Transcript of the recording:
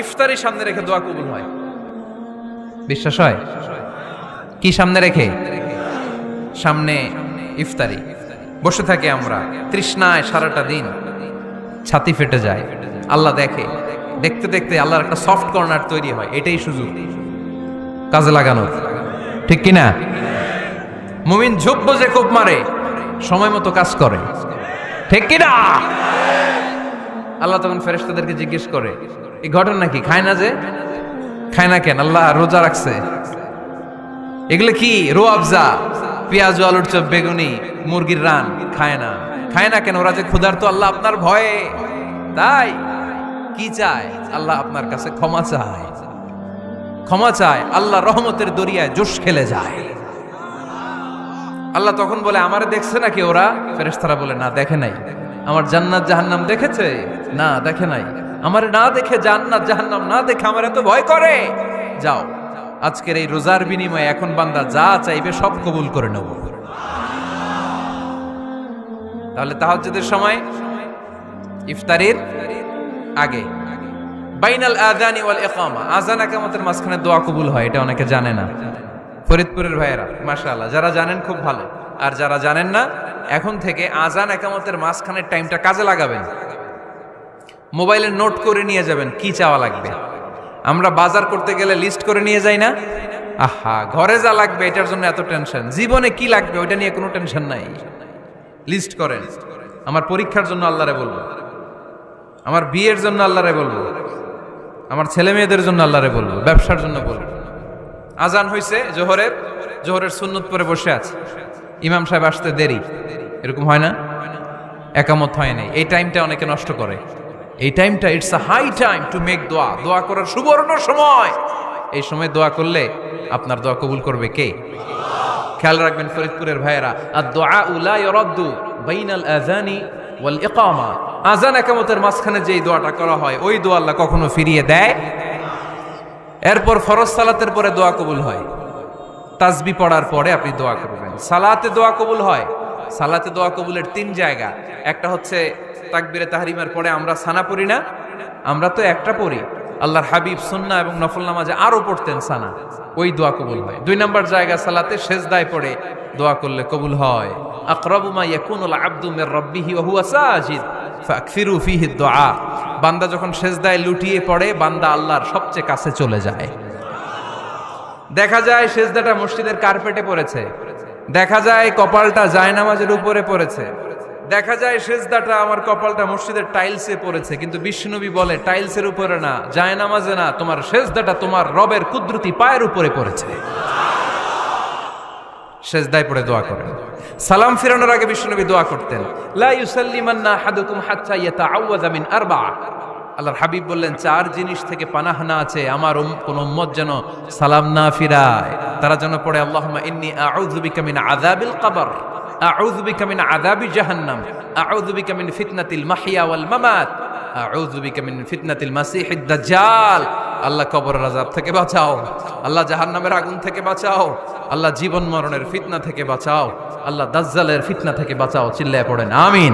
ইফতারি সামনে রেখে দোয়া কবুল হয়। বিশ্বাস হয়? কি সামনে রেখে? সামনে ইফতারি। বসে থাকি আমরা তৃষ্ণায় সারাটা দিন, ছাতি ফেটে যায়। আল্লাহ দেখে, দেখতে দেখতে আল্লাহর একটা সফট কর্নার তৈরি হয়। এটাই সুযোগ কাজে লাগানোর, ঠিক কিনা? মুমিন ঝোপ বোঝে কোপ মারে, সময় মতো কাজ করে, ঠিক কিনা? আল্লাহ তখন ফেরেশতাদেরকে জিজ্ঞেস করে, এই ঘটনা কি? খায় না যে? খায় না কেন? আল্লাহ রোজা রাখছে। এগুলো কি? রো আফজা, পেঁয়াজ আলুর চপ, বেগুনি, মুরগির রান খায় না। খায় না কেন? ওরা যে ক্ষুধার্ত। আল্লাহ আপনার ভয়ে। তাই কি চায়? আল্লাহ আপনার কাছে ক্ষমা চায়, ক্ষমা চায়। আল্লাহ রহমতের দরিয়ায় জোশ খেলে যায়। আল্লাহ তখন বলে, আমারে দেখছে নাকি ওরা? ফেরেশতারা বলে, না দেখে নাই। আমার জান্নাত জাহান্নাম দেখেছে? না দেখে নাই। আমারে না দেখে, জান্নাত জাহান্নাম না দেখে আমার এত ভয় করে। যাও, আজকের এই রোজার বিনিময়ে এখন বান্দা যা চাইবে সব কবুল করে নেব। তাহলে তাহাজ্জুদের সময় ইফতারির আগে বাইনাল আযানি ওয়াল ইকামা, আযান ইকামতের মাঝখানে দোয়া কবুল হয়। এটা অনেকে জানে না। ফরিদপুরের ভাইয়েরা মাশাআল্লাহ, যারা জানেন খুব ভালো। আর যারা জানেন না, এখন থেকে আযান ইকামতের মাঝখানের টাইমটা কাজে লাগাবেন। মোবাইলে নোট করে নিয়ে যাবেন কি চাওয়া লাগবে। আমরা বাজার করতে গেলে লিস্ট করে নিয়ে যাই না? আহা, ঘরে যা লাগবে এটার জন্য এত টেনশন, জীবনে কি লাগবে ওইটা নিয়ে কোনো টেনশন নাই। লিস্ট করেন। আমার পরীক্ষার জন্য আল্লাহরে বলবো, আমার বিয়ের জন্য আল্লাহরে বলবো, আমার ছেলে মেয়েদের জন্য আল্লাহরে বলবো, ব্যবসার জন্য বলবো। আজান হয়েছে জোহরের সুন্নত পরে বসে আছে, ইমাম সাহেব আসতে দেরি, এরকম হয় না? একামত হয় নাই। এই টাইমটা অনেকে নষ্ট করে। এই টাইমটা it's a high time to make দোয়া। দোয়া করার সুবর্ণ সময়। এই সময় দোয়া করলে আপনার দোয়া কবুল করবে কে? খেয়াল রাখবেন ফরিদপুরের ভাইয়েরা, আদ-দুআউ লা ইউরাদ্দু বাইনাল আযানি ওয়াল ইকামা। আযান ইকামতের মাঝখানে যেই দোয়াটা করা হয়, ওই দোয়া আল্লাহ কখনো ফিরিয়ে দেয়। এরপর ফরজ সালাতের পরে দোয়া কবুল হয়। তাসবিহ পড়ার পরে আপনি দোয়া করবেন। সালাতে দোয়া কবুল হয়। সালাতে দোয়া কবুলের 3 জায়গা। একটা হচ্ছে তাকবীরে তাহরিমার পরে আমরা সানা পড়ি না? আমরা তো একটা পড়ি। আল্লাহর হাবিব সুন্নাহ এবং নফল নামাজে আরো পড়তেন সানা, ওই দোয়া কবুল হয়। 2 নম্বর জায়গা সালাতে সেজদায় পড়ে দোয়া করলে কবুল হয়। আকরাবু মা ইয়াকুনুল আবদু মির রাব্বিহি ওয়া হুয়া সাজিদ ফাকসিরু ফিহি দুআ। বান্দা যখন সেজদায় লুটিয়ে পড়ে, বান্দা আল্লাহর সবচেয়ে কাছে চলে যায়। দেখা যায় সেজদাটা মসজিদের কার্পেটে পড়েছে, দেখা যায় কপালটা জায়নামাজের উপরে পড়েছে, দেখা যায় সেজদাটা আমার কপালটা মসজিদের টাইলসে পড়েছে। কিন্তু বিশ্বনবী বলে, টাইলসের উপরে না, জায়নামাজে না, তোমার সেজদাটা তোমার রবের কুদরতি পায়ের উপরে পড়েছে। সেজদায় পড়ে দোয়া করেন। সালাম ফিরানোর আগে বিশ্বনবী দোয়া করতেন, লা ইউসাল্লিমান্না আহাদুকুম হাত্তা ইয়াতাআওয়াযা মিন আরবা'a। আল্লাহর হাবিব বললেন, 4 জিনিস থেকে পানাহ না আছে আমার কোন উম্মত যেন সালাম না ফিরায়। তারা যেন পড়ে, আল্লাহুম্মা ইন্নী আউযু বিকা মিন আযাবিল কবর, আউযু বিকা মিন আযাবি জাহান্নাম, আউযু বিকা মিন ফিতনাতিল মাহইয়া ওয়াল মামাত, আউযু বিকা মিন ফিতনাতিল মাসিহিদ দাজ্জাল। আল্লাহ কবরের আযাব থেকে বাঁচাও, আল্লাহ জাহান্নামের আগুন থেকে বাঁচাও, আল্লাহ জীবন মরণের ফিতনা থেকে বাঁচাও, আল্লাহ দাজ্জালের ফিতনা থেকে বাঁচাও। চিল্লায়ে পড়েন আমিন।